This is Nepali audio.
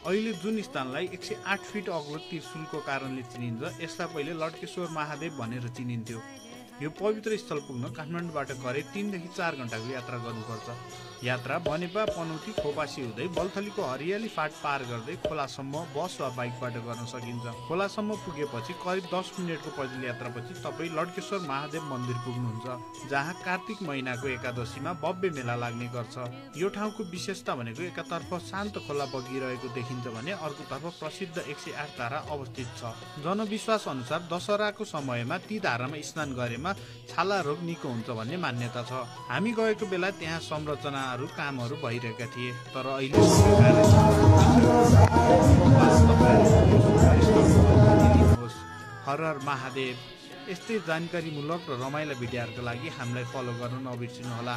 अहिले जुन स्थानलाई 108 फिट अग्लो त्रिशूलको कारणले चिनिन्छ यसलाई पहिले लड्केश्वर महादेव भनेर चिनिन्थ्यो। यो पवित्र स्थल पुग्न काठमाडौँबाट करिब 3 देखि 4 घण्टाको यात्रा गर्नुपर्छ। यात्रा बनेपा पनौती खोपासी हुँदै बल्थलीको हरियाली फाट पार गर्दै खोलासम्म बस वा बाइकबाट गर्न सकिन्छ। खोलासम्म पुगेपछि करिब 10 मिनेटको पैदल यात्रापछि तपाईँ लड्केश्वर महादेव मन्दिर पुग्नुहुन्छ, जहाँ कार्तिक महिनाको एकादशीमा भव्य मेला लाग्ने गर्छ। यो ठाउँको विशेषता भनेको एकातर्फ शान्त खोला बगिरहेको देखिन्छ भने अर्कोतर्फ प्रसिद्ध 108 धारा अवस्थित छ। जनविश्वास अनुसार दशहराको समयमा ती धारामा स्नान गरेमा छाला रोग निको हुन्छ भन्ने मान्यता छ। हामी गएको बेला त्यहाँ संरचनाहरू कामहरू भइरहेका थिए, तर अहिले हर हर महादेव। यस्तै जानकारीमूलक र रमाइला भिडियोहरूका लागि हामीलाई फलो गर्न नबिर्सिनुहोला।